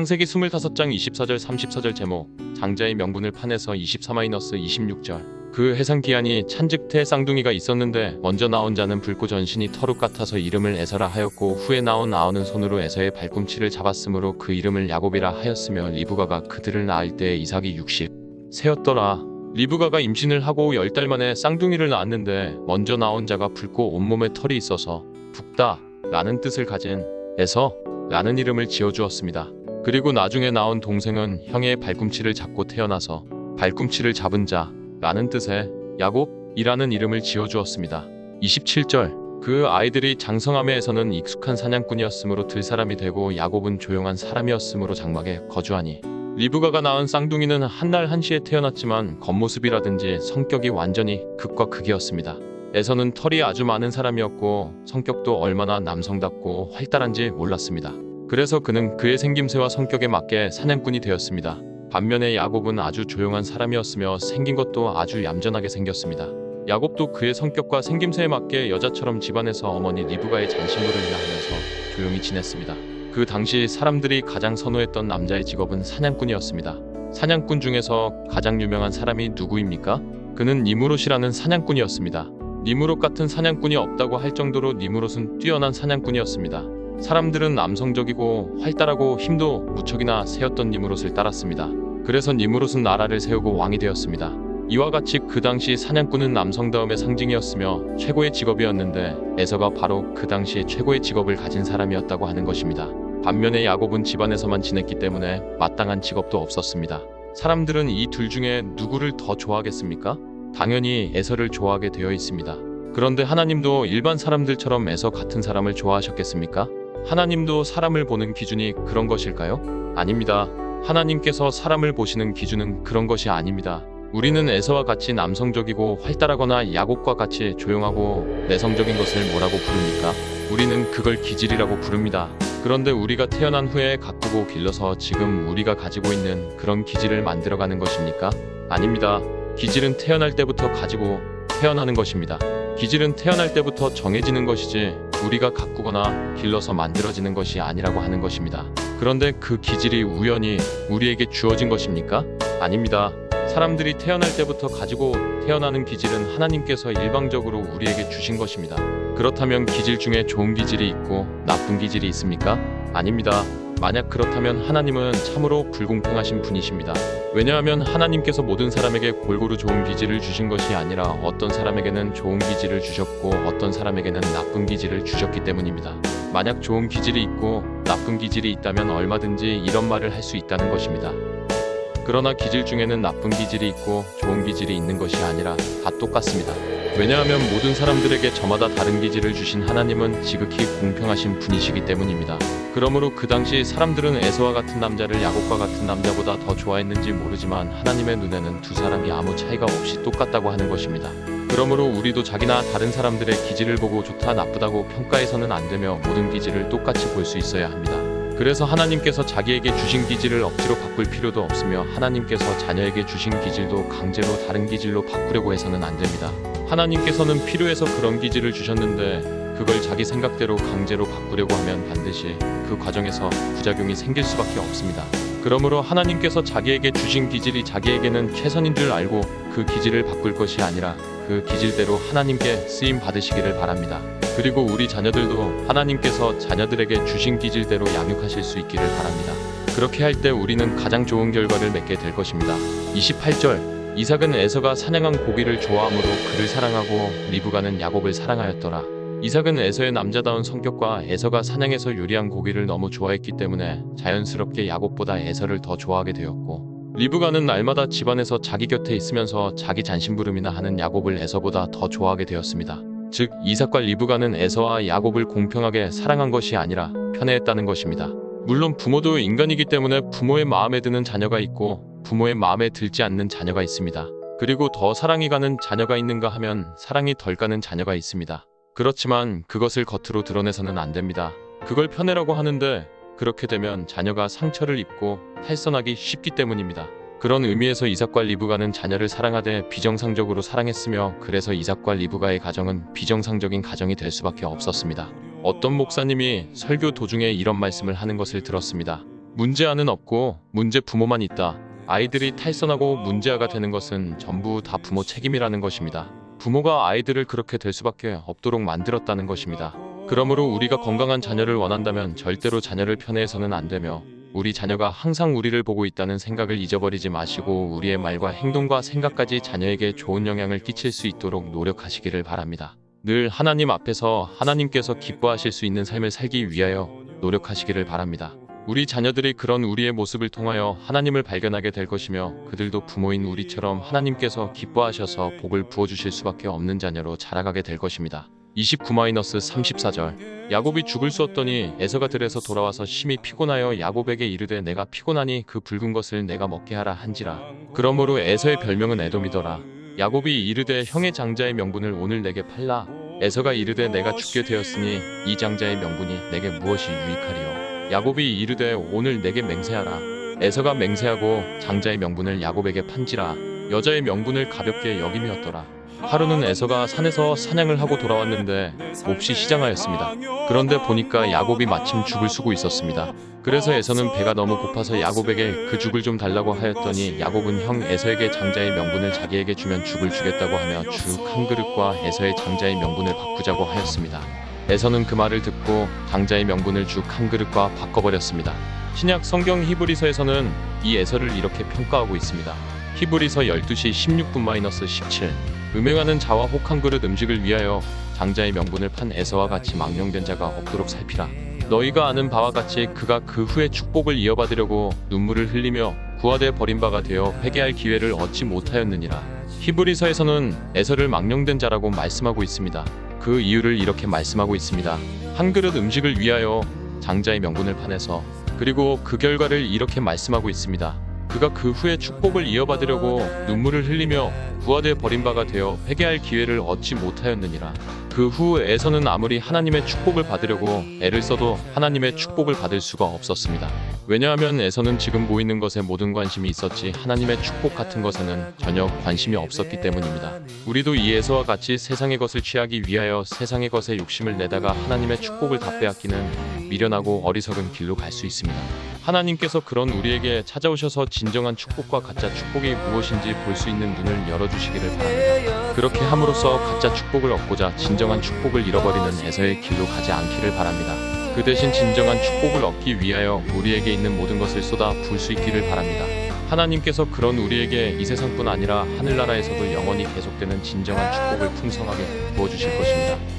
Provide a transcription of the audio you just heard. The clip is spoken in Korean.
창세기 25장 24절 30서절 제목 장자의 명분을 판에서 24-26절 그 해상기한이 찬즉태 쌍둥이가 있었는데 먼저 나온 자는 붉고 전신이 터룩 같아서 이름을 에서라 하였고 후에 나온 아우는 손으로 에서의 발꿈치를 잡았으므로 그 이름을 야곱이라 하였으며 리브가가 그들을 낳을 때에 이삭이 60세였더라. 리브가가 임신을 하고 10달 만에 쌍둥이를 낳았는데 먼저 나온 자가 붉고 온몸에 털이 있어서 붉다 라는 뜻을 가진 에서 라는 이름을 지어주었습니다. 그리고 나중에 나온 동생은 형의 발꿈치를 잡고 태어나서 발꿈치를 잡은 자 라는 뜻의 야곱이라는 이름을 지어주었습니다. 27절 그 아이들이 장성함에서는 익숙한 사냥꾼이었으므로 들사람이 되고 야곱은 조용한 사람이었으므로 장막에 거주하니 리브가가 낳은 쌍둥이는 한날 한시에 태어났지만 겉모습이라든지 성격이 완전히 극과 극이었습니다. 에서는 털이 아주 많은 사람이었고 성격도 얼마나 남성답고 활달한지 몰랐습니다. 그래서 그는 그의 생김새와 성격에 맞게 사냥꾼이 되었습니다. 반면에 야곱은 아주 조용한 사람이었으며 생긴 것도 아주 얌전하게 생겼습니다. 야곱도 그의 성격과 생김새에 맞게 여자처럼 집안에서 어머니 리브가의 잔심부를 하면서 조용히 지냈습니다. 그 당시 사람들이 가장 선호했던 남자의 직업은 사냥꾼이었습니다. 사냥꾼 중에서 가장 유명한 사람이 누구입니까? 그는 니무롯이라는 사냥꾼이었습니다. 니무롯 같은 사냥꾼이 없다고 할 정도로 니무롯은 뛰어난 사냥꾼이었습니다. 사람들은 남성적이고 활달하고 힘도 무척이나 세었던 니무롯을 따랐습니다. 그래서 니무롯은 나라를 세우고 왕이 되었습니다. 이와 같이 그 당시 사냥꾼은 남성다움의 상징이었으며 최고의 직업이었는데 에서가 바로 그 당시 최고의 직업을 가진 사람이었다고 하는 것입니다. 반면에 야곱은 집안에서만 지냈기 때문에 마땅한 직업도 없었습니다. 사람들은 이 둘 중에 누구를 더 좋아하겠습니까? 당연히 에서를 좋아하게 되어 있습니다. 그런데 하나님도 일반 사람들처럼 에서 같은 사람을 좋아하셨겠습니까? 하나님도 사람을 보는 기준이 그런 것일까요? 아닙니다. 하나님께서 사람을 보시는 기준은 그런 것이 아닙니다. 우리는 에서와 같이 남성적이고 활달하거나 야곱과 같이 조용하고 내성적인 것을 뭐라고 부릅니까? 우리는 그걸 기질이라고 부릅니다. 그런데 우리가 태어난 후에 가꾸고 길러서 지금 우리가 가지고 있는 그런 기질을 만들어가는 것입니까? 아닙니다. 기질은 태어날 때부터 가지고 태어나는 것입니다. 기질은 태어날 때부터 정해지는 것이지 우리가 가꾸거나 길러서 만들어지는 것이 아니라고 하는 것입니다. 그런데 그 기질이 우연히 우리에게 주어진 것입니까? 아닙니다. 사람들이 태어날 때부터 가지고 태어나는 기질은 하나님께서 일방적으로 우리에게 주신 것입니다. 그렇다면 기질 중에 좋은 기질이 있고 나쁜 기질이 있습니까? 아닙니다. 만약 그렇다면 하나님은 참으로 불공평하신 분이십니다. 왜냐하면 하나님께서 모든 사람에게 골고루 좋은 기질을 주신 것이 아니라 어떤 사람에게는 좋은 기질을 주셨고 어떤 사람에게는 나쁜 기질을 주셨기 때문입니다. 만약 좋은 기질이 있고 나쁜 기질이 있다면 얼마든지 이런 말을 할 수 있다는 것입니다. 그러나 기질 중에는 나쁜 기질이 있고 좋은 기질이 있는 것이 아니라 다 똑같습니다. 왜냐하면 모든 사람들에게 저마다 다른 기질을 주신 하나님은 지극히 공평하신 분이시기 때문입니다. 그러므로 그 당시 사람들은 에서와 같은 남자를 야곱과 같은 남자보다 더 좋아했는지 모르지만 하나님의 눈에는 두 사람이 아무 차이가 없이 똑같다고 하는 것입니다. 그러므로 우리도 자기나 다른 사람들의 기질을 보고 좋다 나쁘다고 평가해서는 안 되며 모든 기질을 똑같이 볼 수 있어야 합니다. 그래서 하나님께서 자기에게 주신 기질을 억지로 바꿀 필요도 없으며 하나님께서 자녀에게 주신 기질도 강제로 다른 기질로 바꾸려고 해서는 안 됩니다. 하나님께서는 필요해서 그런 기질을 주셨는데 그걸 자기 생각대로 강제로 바꾸려고 하면 반드시 그 과정에서 부작용이 생길 수밖에 없습니다. 그러므로 하나님께서 자기에게 주신 기질이 자기에게는 최선인 줄 알고 그 기질을 바꿀 것이 아니라 그 기질대로 하나님께 쓰임 받으시기를 바랍니다. 그리고 우리 자녀들도 하나님께서 자녀들에게 주신 기질대로 양육하실 수 있기를 바랍니다. 그렇게 할 때 우리는 가장 좋은 결과를 맺게 될 것입니다. 28절 이삭은 에서가 사냥한 고기를 좋아하므로 그를 사랑하고 리브가는 야곱을 사랑하였더라. 이삭은 에서의 남자다운 성격과 에서가 사냥해서 요리한 고기를 너무 좋아했기 때문에 자연스럽게 야곱보다 에서를 더 좋아하게 되었고 리브가는 날마다 집안에서 자기 곁에 있으면서 자기 잔심부름이나 하는 야곱을 에서보다 더 좋아하게 되었습니다. 즉 이삭과 리브가는 에서와 야곱을 공평하게 사랑한 것이 아니라 편애했다는 것입니다. 물론 부모도 인간이기 때문에 부모의 마음에 드는 자녀가 있고 부모의 마음에 들지 않는 자녀가 있습니다. 그리고 더 사랑이 가는 자녀가 있는가 하면 사랑이 덜 가는 자녀가 있습니다. 그렇지만 그것을 겉으로 드러내서는 안 됩니다. 그걸 편애라고 하는데 그렇게 되면 자녀가 상처를 입고 탈선하기 쉽기 때문입니다. 그런 의미에서 이삭과 리브가는 자녀를 사랑하되 비정상적으로 사랑했으며 그래서 이삭과 리브가의 가정은 비정상적인 가정이 될 수밖에 없었습니다. 어떤 목사님이 설교 도중에 이런 말씀을 하는 것을 들었습니다. 문제아는 없고 문제 부모만 있다. 아이들이 탈선하고 문제아가 되는 것은 전부 다 부모 책임이라는 것입니다. 부모가 아이들을 그렇게 될 수밖에 없도록 만들었다는 것입니다. 그러므로 우리가 건강한 자녀를 원한다면 절대로 자녀를 편애해서는 안 되며 우리 자녀가 항상 우리를 보고 있다는 생각을 잊어버리지 마시고 우리의 말과 행동과 생각까지 자녀에게 좋은 영향을 끼칠 수 있도록 노력하시기를 바랍니다. 늘 하나님 앞에서 하나님께서 기뻐하실 수 있는 삶을 살기 위하여 노력하시기를 바랍니다. 우리 자녀들이 그런 우리의 모습을 통하여 하나님을 발견하게 될 것이며 그들도 부모인 우리처럼 하나님께서 기뻐하셔서 복을 부어주실 수밖에 없는 자녀로 자라가게 될 것입니다. 29-34절 야곱이 죽을 쑤었더니 에서가 들에서 돌아와서 심히 피곤하여 야곱에게 이르되 내가 피곤하니 그 붉은 것을 내가 먹게 하라 한지라. 그러므로 에서의 별명은 에돔이더라. 야곱이 이르되 형의 장자의 명분을 오늘 내게 팔라. 에서가 이르되 내가 죽게 되었으니 이 장자의 명분이 내게 무엇이 유익하리요. 야곱이 이르되 오늘 내게 맹세하라. 에서가 맹세하고 장자의 명분을 야곱에게 판지라. 여자의 명분을 가볍게 여김이었더라. 하루는 에서가 산에서 사냥을 하고 돌아왔는데 몹시 시장하였습니다. 그런데 보니까 야곱이 마침 죽을 쑤고 있었습니다. 그래서 에서는 배가 너무 고파서 야곱에게 그 죽을 좀 달라고 하였더니 야곱은 형 에서에게 장자의 명분을 자기에게 주면 죽을 주겠다고 하며 죽 한 그릇과 에서의 장자의 명분을 바꾸자고 하였습니다. 에서는 그 말을 듣고 장자의 명분을 죽 한 그릇과 바꿔버렸습니다. 신약 성경 히브리서에서는 이 에서를 이렇게 평가하고 있습니다. 히브리서 12시 16분-17 음행하는 자와 혹 한 그릇 음식을 위하여 장자의 명분을 판 에서와 같이 망령된 자가 없도록 살피라. 너희가 아는 바와 같이 그가 그 후에 축복을 이어받으려고 눈물을 흘리며 부하되 버림바가 되어 회개할 기회를 얻지 못하였느니라. 히브리서에서는 에서를 망령된 자라고 말씀하고 있습니다. 그 이유를 이렇게 말씀하고 있습니다. 한 그릇 음식을 위하여 장자의 명분을 파내서 그리고 그 결과를 이렇게 말씀하고 있습니다. 그가 그 후에 축복을 이어받으려고 눈물을 흘리며 부하되 버림바가 되어 회개할 기회를 얻지 못하였느니라. 그 후 에서는 아무리 하나님의 축복을 받으려고 애를 써도 하나님의 축복을 받을 수가 없었습니다. 왜냐하면 에서는 지금 보이는 것에 모든 관심이 있었지 하나님의 축복 같은 것에는 전혀 관심이 없었기 때문입니다. 우리도 이 에서와 같이 세상의 것을 취하기 위하여 세상의 것에 욕심을 내다가 하나님의 축복을 다 빼앗기는 미련하고 어리석은 길로 갈 수 있습니다. 하나님께서 그런 우리에게 찾아오셔서 진정한 축복과 가짜 축복이 무엇인지 볼 수 있는 눈을 열어주시기를 바랍니다. 그렇게 함으로써 가짜 축복을 얻고자 진정한 축복을 잃어버리는 에서의 길로 가지 않기를 바랍니다. 그 대신 진정한 축복을 얻기 위하여 우리에게 있는 모든 것을 쏟아 부을 수 있기를 바랍니다. 하나님께서 그런 우리에게 이 세상뿐 아니라 하늘나라에서도 영원히 계속되는 진정한 축복을 풍성하게 부어주실 것입니다.